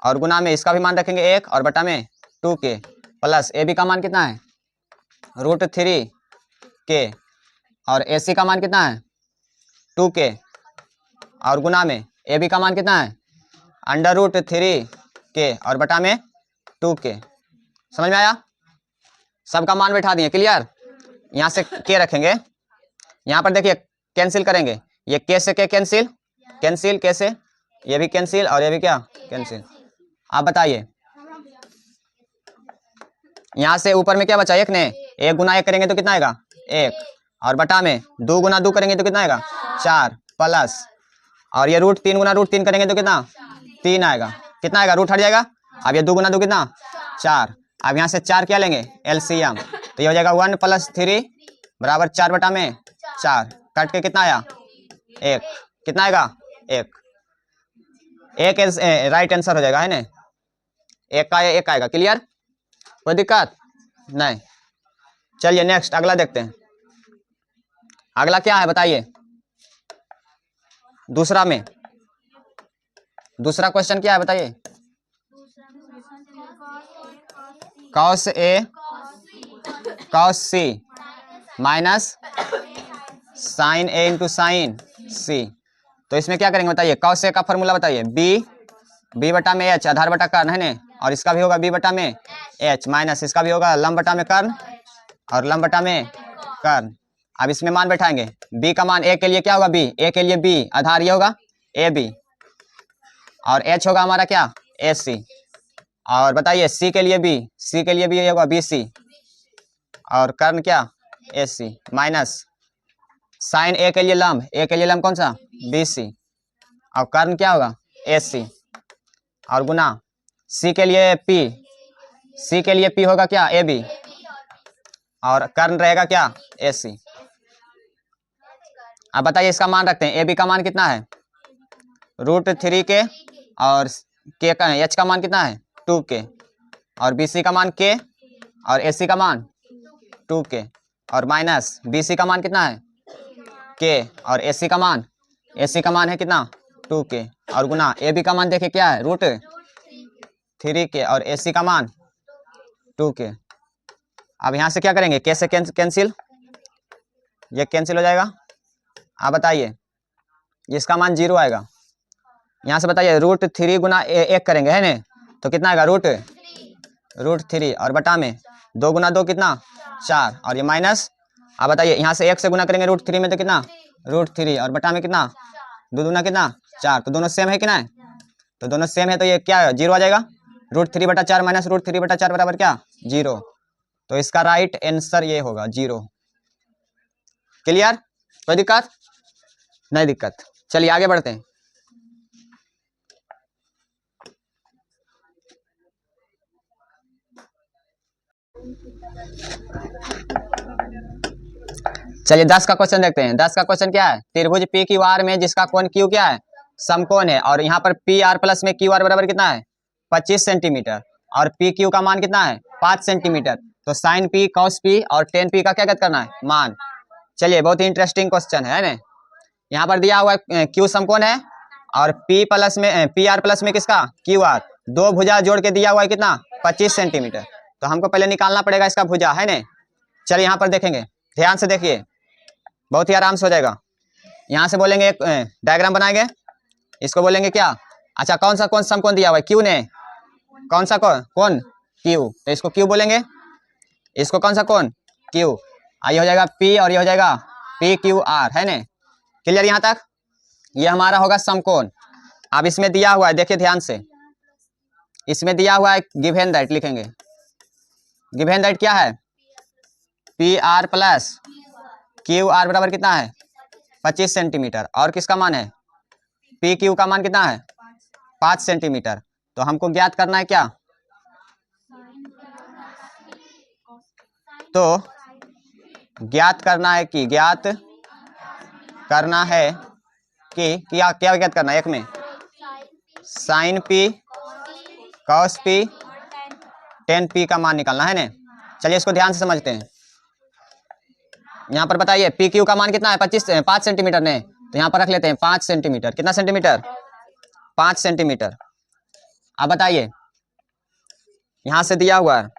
और गुना में इसका भी मान रखेंगे 1 और बटा में 2K, प्लस AB का मान कितना है √3K, और AC का मान कितना है 2K, और गुना में AB का मान कितना है √3K और बटा में 2K। समझ में आया, सबका मान बैठा दिए, क्लियर। यहाँ से K रखेंगे, यहाँ पर देखिए कैंसिल करेंगे, ये K से K कैंसिल, K से ये भी कैंसिल, और ये भी क्या कैंसिल। आप बताइए यहाँ से ऊपर में क्या बचा, एक ने, 1 गुना 1 करेंगे तो कितना आएगा 1, और बटा में 2 गुना 2 करेंगे तो कितना आएगा 4, प्लस और ये √3 गुना √3 करेंगे तो कितना 3 आएगा। कितना आएगा, रूट हट जाएगा। अब ये 2 गुना 2 कितना 4। अब यहाँ से 4 क्या लेंगे एलसीएम, तो ये हो जाएगा 1 + 3 बराबर 4 बटा में 4, कट के कितना आया 1। कितना आएगा 1, एक राइट आंसर हो जाएगा है ना, 1 का 1 आएगा। क्लियर, कोई दिक्कत नहीं। चलिए नेक्स्ट अगला देखते हैं। अगला क्या है बताइए, दूसरा में दूसरा क्वेश्चन क्या है बताइए। cos A cos C minus sin A into sine C। तो इसमें क्या करेंगे बताइए, cos A का फॉर्मूला बताइए, b बटा में h आधार बटा कर्ण है ना, और इसका भी होगा b बटा में h माइनस इसका भी होगा लंब बटा में कर्ण और लंब बटा में कर्ण। अब इसमें मान बैठाएंगे, b का मान a के लिए क्या होगा b, a के लिए b आधार ये होगा ab, और h होगा हमारा क्या ac, और बताइए c के लिए b ये होगा bc, और कर्ण क्या ac माइनस साइन a के लिए लंब कौन सा bc, और कर्ण क्या होगा ac, और गुना c के लिए p होगा क्या ab, और कर्ण रहेगा क्या ac। अब बताइए इसका मान रखते हैं, ab का मान कितना है √3 के, और k का h का मान कितना है 2k, और bc का मान k, और ac का मान 2k, और माइनस bc का मान कितना है k, और ac का मान है कितना 2k, और गुना ab का मान देखिए क्या है √3k, और ac का मान 2k। अब यहाँ से क्या करेंगे, k से कैंसिल, ये कैंसिल हो जाएगा। अब बताइए इसका मान 0 आएगा। यहाँ से बताइए √3 गुना 1 करेंगे है ना, तो कितना आएगा √3, और बटा में 2 गुना 2 कितना 4, और ये माइनस। अब बताइए यहाँ से 1 से गुना करेंगे √3 में तो कितना √3, और बटा में कितना 2 दूना कितना 4, तो दोनों सेम है कि ना, तो दोनों सेम है, तो ये क्या 0 आ जाएगा। √3 बटा 4 माइनस √3 बटा 4 बराबर क्या 0, तो इसका राइट आंसर ये होगा 0। क्लियर, कोई दिक्कत नहीं दिक्कत। चलिए आगे बढ़ते हैं। चलिए 10 का क्वेश्चन देखते हैं। 10 का क्वेश्चन क्या है, त्रिभुज पी क्यू आर में जिसका कोण क्यू क्या है समकोण है, और यहाँ पर पी आर प्लस में क्यू आर बराबर कितना है 25 सेंटीमीटर, और पी क्यू का मान कितना है 5 सेंटीमीटर, तो साइन पी कॉस पी और टेन पी का क्या करना है मान। चलिए बहुत ही इंटरेस्टिंग क्वेश्चन है ना। यहाँ पर दिया हुआ क्यू समकोण है, और पी आर प्लस में किसका क्यू आर, दो भुजा जोड़ के दिया हुआ है कितना 25 सेंटीमीटर, तो हमको पहले निकालना पड़ेगा इसका भुजा है ना। चलिए यहाँ पर देखेंगे, ध्यान से देखिए, बहुत ही आराम से हो जाएगा। यहाँ से बोलेंगे एक डायग्राम बनाएंगे, इसको बोलेंगे क्या, अच्छा कौन सा समकोण दिया हुआ है क्यू ने, कौन सा कोण क्यू, तो इसको क्यू बोलेंगे, इसको कौन सा कोण क्यू, ये हो जाएगा पी और ये हो जाएगा पी क्यू आर है ना। क्लियर यहाँ तक, ये हमारा होगा समकोण। अब इसमें दिया हुआ है, देखिए ध्यान से, इसमें दिया हुआ है गिवन दैट, लिखेंगे गिवन दैट क्या है P R plus Q R बराबर कितना है 25 सेंटीमीटर, और किसका मान है पी क्यू का मान कितना है 5 सेंटीमीटर। तो हमको ज्ञात करना है क्या, तो ज्ञात करना है कि क्या ज्ञात करना है, एक में sine P cos P tan P का मान निकालना है ना। चलिए इसको ध्यान से समझते हैं। यहाँ पर बताइए पी क्यू का मान कितना है 5 सेंटीमीटर ने, तो यहाँ पर रख लेते हैं 5 सेंटीमीटर, कितना सेंटीमीटर 5 सेंटीमीटर। अब बताइए यहाँ से दिया हुआ है,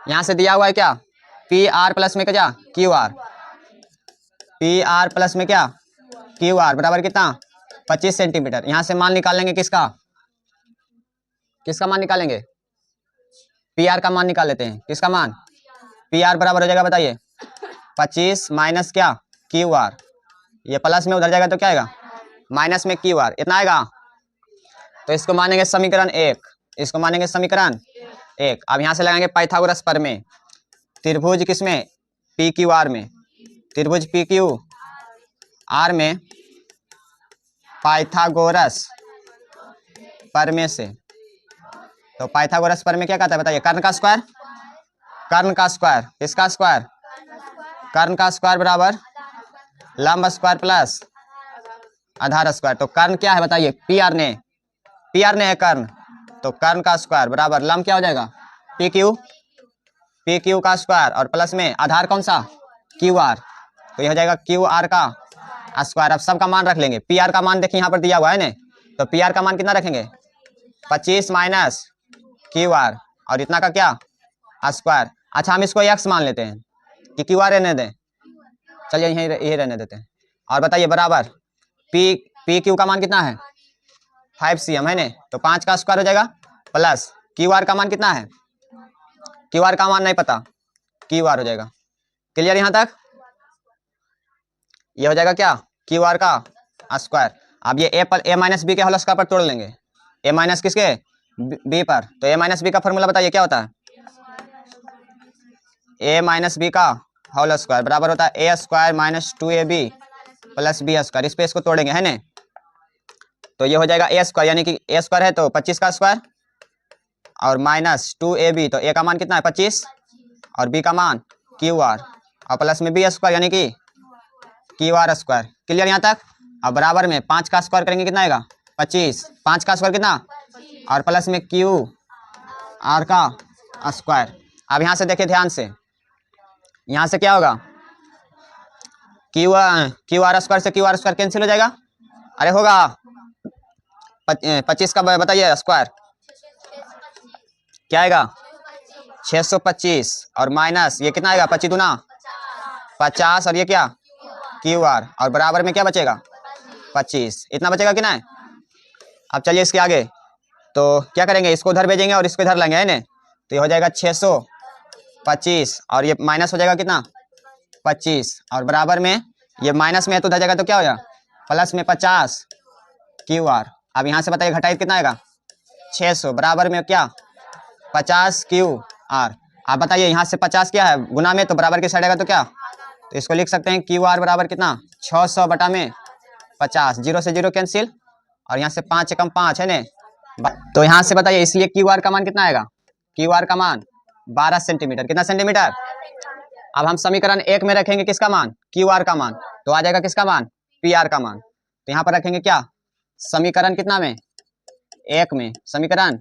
यहाँ से दिया हुआ है क्या पी आर प्लस में क्या Q are, P R plus में क्या क्यू आर बराबर कितना 25 सेंटीमीटर। यहाँ से मान निकाल लेंगे किसका मान निकालेंगे पी आर का मान निकाल लेते हैं, किसका मान पी आर बराबर हो जाएगा बताइए 25 माइनस क्या क्यू आर, ये प्लस में उधर जाएगा तो क्या आएगा माइनस में क्यू आर, इतना आएगा। तो इसको मानेंगे समीकरण 1, इसको मानेंगे समीकरण 1। अब यहाँ से लगाएंगे पाइथागोरस प्रमेय। त्रिभुज किसमें? पी क्यू आर में। त्रिभुज पी क्यू आर में पाइथागोरस प्रमेय से। तो पाइथागोरस प्रमेय क्या कहता है बताइए? कर्ण का स्क्वायर, कर्ण का स्क्वायर, किसका स्क्वायर? कर्ण का स्क्वायर बराबर लंब स्क्वायर प्लस आधार स्क्वायर। तो कर्ण क्या है बताइए? पी आर ने, पी आर ने है कर्ण, तो कर्ण का स्क्वायर बराबर लंब क्या हो जाएगा? पी क्यू, पी क्यू का स्क्वायर और प्लस में आधार कौन सा? Q R. तो यह हो जाएगा क्यू आर का स्क्वायर। अब सबका मान रख लेंगे। पी आर का मान देखिए यहाँ पर दिया हुआ है ना, तो पी आर का मान कितना रखेंगे? 25 माइनस क्यू आर और इतना का क्या? स्क्वायर। अच्छा हम इसको एक्स मान लेते हैं कि क्यू आर रहने दें, चलिए यही रहने देते हैं। और बताइए बराबर पी क्यू का मान कितना है? 5 cm है ना, तो 5 का स्क्वायर हो जाएगा प्लस क्यू आर का मान कितना है? क्यू आर का मान नहीं पता, क्यू आर हो जाएगा। क्लियर यहाँ तक? ये हो जाएगा क्या? क्यू आर का स्क्वायर। अब ये ए माइनस बी के होल स्क्वायर पर तोड़ लेंगे। ए माइनस किसके? बी पर। तो ए माइनस बी का फॉर्मूला बताइए क्या होता है? ए माइनस बी का होल स्क्वायर बराबर होता है A square minus 2ab plus B square. इस पे इसको तोड़ेंगे है ना, तो ये हो जाएगा ए स्क्वायर, यानी कि ए स्क्वायर है तो 25 का स्क्वायर और माइनस 2ab, तो ए का मान कितना है? 25 और बी का मान क्यू आर और प्लस में बी स्क्वायर यानी कि क्यू आर स्क्वायर। क्लियर यहाँ तक? अब बराबर में 5 का स्क्वायर करेंगे कितना आएगा? 25। 5 का स्क्वायर कितना? और प्लस में क्यू आर का स्क्वायर। अब यहाँ से देखिए ध्यान से, यहाँ से क्या होगा? क्यू आर स्क्वायर से क्यू आर स्क्वायर कैंसिल हो जाएगा। अरे होगा 25 का बताइए स्क्वायर क्या आएगा? 625 और माइनस ये कितना आएगा? 25 दूना 50 और ये क्या? क्यू आर और बराबर में क्या बचेगा? 25। इतना बचेगा कि ना? अब चलिए इसके आगे तो क्या करेंगे? इसको उधर भेजेंगे और इसको इधर लाएंगे है ना, तो ये हो जाएगा 625 और ये माइनस हो जाएगा कितना? 25 और बराबर में ये माइनस में है तो उधर जाएगा तो क्या हो जाएगा? प्लस में 50 क्यू आर। अब यहाँ से बताइए घटाइए कितना आएगा? 600 बराबर में क्या? 50 क्यू आर। आप बताइए यहाँ से 50 क्या है गुना में, तो बराबर की साइड आएगा तो क्या? तो इसको लिख सकते हैं क्यू आर बराबर कितना? 600 बटा में 50, 0 से 0 कैंसिल और यहाँ से 5 एकम 5 है ना, तो यहाँ से बताइए इसलिए क्यू आर का मान कितना आएगा? क्यू आर का मान 12 सेंटीमीटर। कितना सेंटीमीटर? अब हम समीकरण 1 में रखेंगे किसका मान? क्यू आर का मान, तो आ जाएगा किसका मान? पी आर का मान। तो यहाँ पर रखेंगे क्या? समीकरण कितना में? 1 में। समीकरण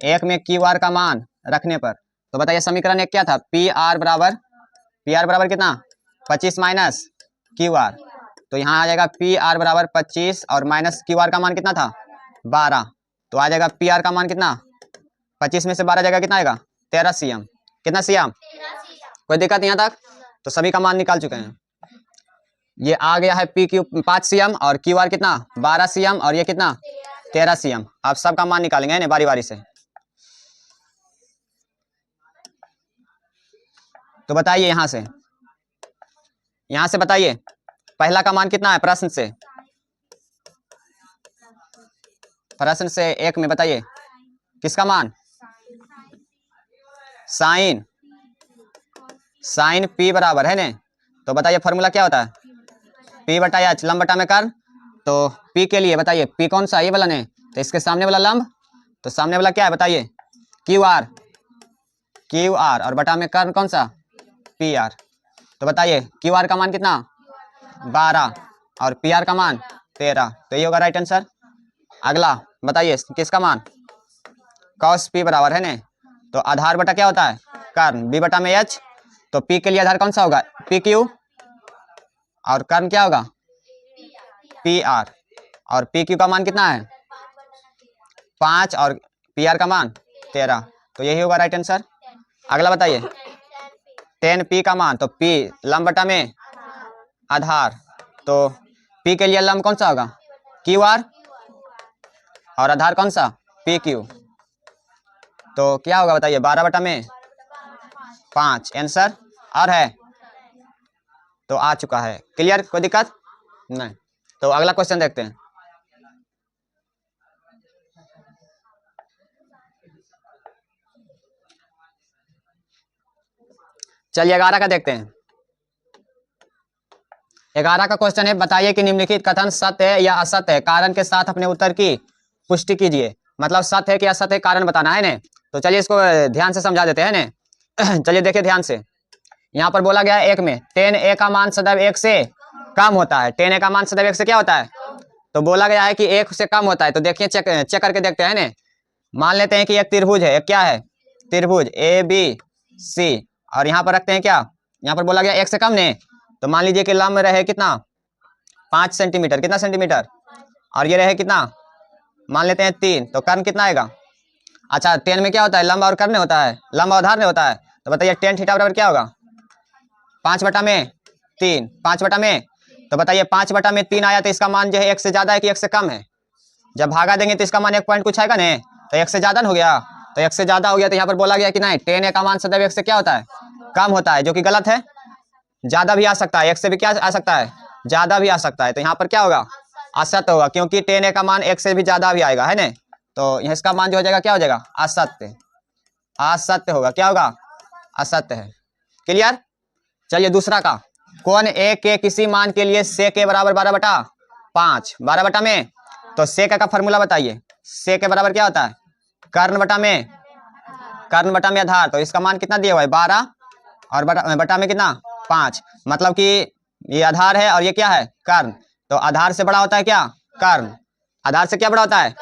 1 में क्यू आर का मान रखने पर तो बताइए समीकरण 1 क्या था? पी आर बराबर कितना? 25 माइनस क्यू आर। तो यहाँ आ जाएगा पी आर बराबर 25 और माइनस क्यू आर का मान कितना था? 12। तो आ जाएगा पी आर का मान कितना? 25 में से 12 जाएगा कितना आएगा? 13 cm। कितना cm? कोई दिक्कत यहाँ तक? तो सभी का मान निकाल चुके हैं। ये आ गया है पी क्यू 5 cm और क्यू आर कितना? 12 cm और ये कितना? 13 cm। आप सबका मान निकालेंगे ना बारी बारी से। तो बताइए यहाँ से बताइए पहला का मान कितना है? प्रश्न से 1 में बताइए किसका मान? साइन पी बराबर है ना, तो बताइए फॉर्मूला क्या होता है? पी बटा एच लंब बटा में कर्ण। तो पी के लिए बताइए पी कौन सा? ये वाला नहीं, तो इसके सामने वाला लंब, तो सामने वाला क्या है बताइए? क्यू आर और बटा में कर्ण कौन सा? P R. तो बताइए क्यू आर का मान कितना? 12 और पी आर का मान 13। तो ये होगा राइट आंसर। अगला बताइए किसका मान? कॉस पी बराबर है ना, तो आधार बटा क्या होता है? कर्ण। बी बटा में एच, तो पी के लिए आधार कौन सा होगा? पी क्यू और कर्ण क्या होगा? P R. और पी क्यू का मान कितना है? 5 और पी आर का मान 13। तो यही होगा राइट आंसर। अगला बताइए 10 पी का मान, तो पी लंब बटा में आधार, तो पी के लिए लंब कौन सा होगा? क्यू आर और आधार कौन सा? P Q. तो क्या होगा बताइए? 12 बटा में 5 आंसर और है, तो आ चुका है। क्लियर? कोई दिक्कत नहीं? तो अगला क्वेश्चन देखते हैं। चलिए 11 का देखते हैं। 11 का क्वेश्चन है, बताइए कि निम्नलिखित कथन सत्य है या असत्य है, कारण के साथ अपने उत्तर की पुष्टि कीजिए। मतलब सत्य है कि असत्य है, कारण बताना है ना। तो चलिए इसको ध्यान से समझा देते हैं ना। चलिए देखिए ध्यान से, यहाँ पर बोला गया है 1 में 10a का मान सदैव 1 से कम होता है। 10a का मान सदैव 1 से क्या होता है, तो बोला गया है कि 1 से कम होता है। तो देखिए चेक करके देखते हैं ना। मान लेते हैं कि एक त्रिभुज है, एक क्या है, त्रिभुज ABC, और यहाँ पर रखते हैं क्या, यहाँ पर बोला गया 1 से कम ने, तो मान लीजिए कि लंब रहे कितना 5 सेंटीमीटर, कितना सेंटीमीटर, और ये रहे कितना, मान लेते हैं 3, तो कर्ण कितना आएगा। अच्छा 10 में क्या होता है, लंब और कर्ण होता है, लंब और आधार होता है। तो बताइए tan थीटा बराबर क्या होगा, 5/3, 5/, तो बताइए 5/3 आया, तो इसका मान जो है 1 से ज्यादा है कि 1 से कम है। जब भागा देंगे तो इसका मान 1 पॉइंट कुछ आएगा ना, तो 1 से ज्यादा हो गया, तो 1 से ज्यादा हो गया। तो यहाँ पर बोला गया कि नहीं 10a का मान सदैव 1 से क्या होता है, कम होता है, जो कि गलत है। ज्यादा भी आ सकता है, 1 से भी क्या आ सकता है, ज्यादा भी आ सकता है। तो यहाँ पर क्या होगा, असत्य होगा, क्योंकि 10a का मान 1 से भी ज्यादा भी आएगा, है ना। तो इसका मान जो हो जाएगा क्या हो जाएगा, असत्य, असत्य होगा, क्या होगा, असत्य है। क्लियर। चलिए दूसरा का, कोण a के किसी मान के लिए sec के बराबर 12/5, 12 में, तो sec का फॉर्मूला बताइए। sec के बराबर क्या होता है, कर्ण बटा में आधार। तो इसका मान कितना दिया हुआ है 12, और बटा में कितना 5, मतलब कि ये आधार है और ये क्या है, कर्ण। तो आधार से बड़ा होता है क्या, कर्ण, आधार से क्या बड़ा होता है,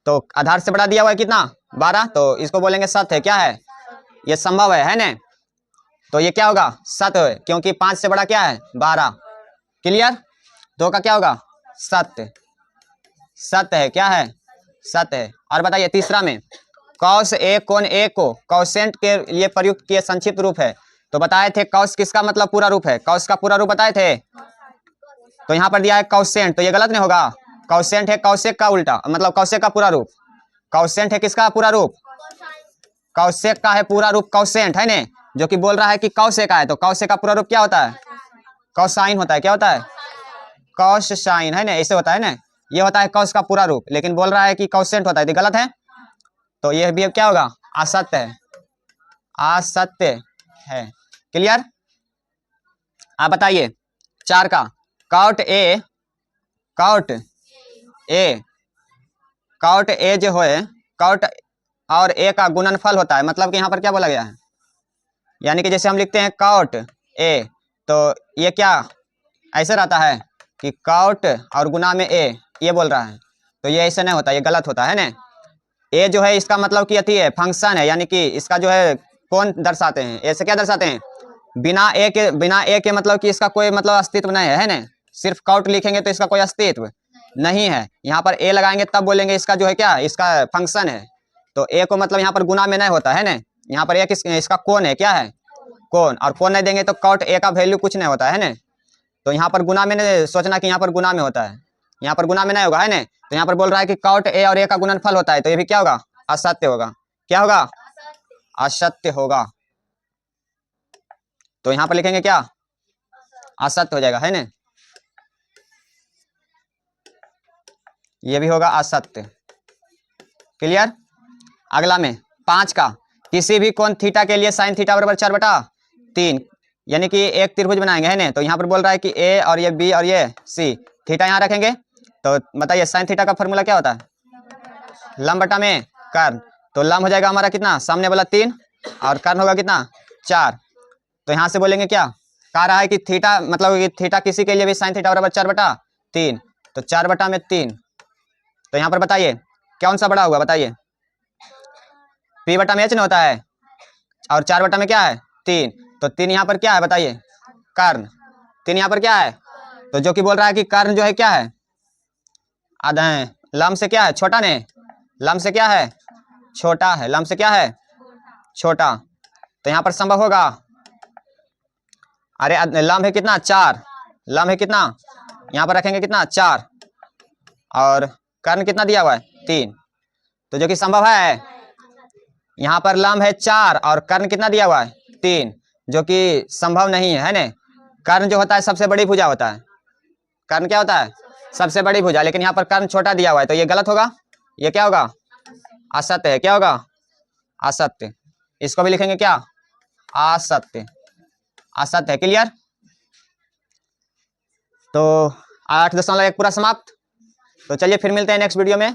तो आधार से बड़ा दिया हुआ है कितना 12, तो इसको बोलेंगे सत्य है, क्या है, ये संभव है ना। तो ये क्या होगा, सत्य है, क्योंकि 5 से बड़ा क्या है 12। क्लियर। 2 का क्या होगा, सत्य, सत्य है, क्या है, सत्य है। और बताइए तीसरा में, कॉस ए कोण ए को कॉसेंट के लिए प्रयुक्त किए संक्षिप्त रूप है। तो बताए थे कॉस किसका मतलब पूरा रूप है, कॉस का पूरा रूप बताए थे। तो यहाँ पर दिया है कॉसेंट, तो ये गलत नहीं होगा, कॉसेंट है कौशेक का उल्टा, मतलब कौशेक का पूरा रूप। कॉसेंट है किसका पूरा रूप, कौशेक का है पूरा रूप कॉसेंट, है ना, जो कि बोल रहा है कि कौशेक का है। तो कौशेक का पूरा रूप क्या होता है, कॉसाइन होता है, क्या होता है, कॉस साइन, है ना, ऐसे होता है ना। ये होता है कॉस का पूरा रूप, लेकिन बोल रहा है कि कॉसेंट होता है, तो गलत है। तो ये भी क्या होगा, असत्य है, असत्य है। क्लियर। आप बताइए 4 का, कॉट ए जो है, कॉट और ए का गुणनफल होता है। मतलब कि यहाँ पर क्या बोला गया है, यानी कि जैसे हम लिखते हैं कॉट ए, तो ये क्या ऐसे रहता है कि कॉट और गुना में ए, ये बोल रहा है। तो ये ऐसे नहीं होता, ये गलत होता है ना। ए जो है इसका मतलब कि अति है, फंक्शन है, यानी कि इसका जो है कौन दर्शाते हैं, ऐसे क्या दर्शाते हैं, बिना ए के मतलब कि इसका कोई मतलब अस्तित्व नहीं है ना। सिर्फ कॉट लिखेंगे तो इसका कोई अस्तित्व नहीं है। यहाँ पर ए लगाएंगे तब बोलेंगे इसका जो है क्या, इसका फंक्शन है। तो ए को मतलब यहाँ पर गुना में नहीं होता है ना। यहाँ पर एक इसका कौन है, क्या है, कौन, और कौन नहीं देंगे तो कॉट ए का वैल्यू कुछ नहीं होता है ना। तो यहाँ पर गुना में नहीं सोचना कि यहाँ पर गुना में होता है, यहाँ पर गुना में नहीं होगा, है ना। तो यहाँ पर बोल रहा है कि कॉट ए और ए का गुणनफल होता है, तो ये भी क्या होगा, असत्य होगा, क्या होगा, असत्य होगा। तो यहाँ पर लिखेंगे क्या, असत्य हो जाएगा, है ना, ये भी होगा असत्य। क्लियर। अगला में 5 का, किसी भी कोण थीटा के लिए साइन थीटा बराबर 4/3, यानी कि एक त्रिभुज बनाएंगे, है ना। तो यहाँ पर बोल रहा है कि ए और ये बी और ये सी, थीटा यहाँ रखेंगे। तो बताइए साइन थीटा का फॉर्मूला क्या होता है, लंब बटा में कर्ण। तो लंब हो जाएगा हमारा कितना, सामने वाला 3, और कर्ण होगा कितना 4। तो यहाँ से बोलेंगे क्या, कह रहा है कि थीटा मतलब कि थीटा किसी के लिए भी साइन थीटा बराबर 4/3, तो 4/3। तो यहाँ पर बताइए कौन सा बड़ा हुआ, बताइए P/H नहीं होता है, और 4 में क्या है 3, तो 3 यहाँ पर क्या है बताइए, कर्ण। 3 यहाँ पर क्या है, तो जो कि बोल रहा है कि कर्ण जो है क्या है, आधा है, लंब से क्या है छोटा ने, लंब से क्या है छोटा है, लंब से क्या है छोटा। तो यहाँ पर संभव होगा, अरे लंब है कितना 4, लंब है कितना, यहाँ पर रखेंगे कितना 4, और कर्ण कितना दिया हुआ है 3, तो जो कि संभव है। यहाँ पर लंब है 4 और कर्ण कितना दिया हुआ है 3, जो कि संभव नहीं है, है ना। कर्ण जो होता है सबसे बड़ी भुजा होता है, कर्ण क्या होता है सबसे बड़ी भुजा, लेकिन यहाँ पर कर्ण छोटा दिया हुआ है, तो ये गलत होगा, ये क्या होगा, असत्य है, क्या होगा, असत्य। इसको भी लिखेंगे क्या, असत्य। असत है। क्लियर? तो 8.1 पूरा समाप्त। तो चलिए फिर मिलते हैं नेक्स्ट वीडियो में।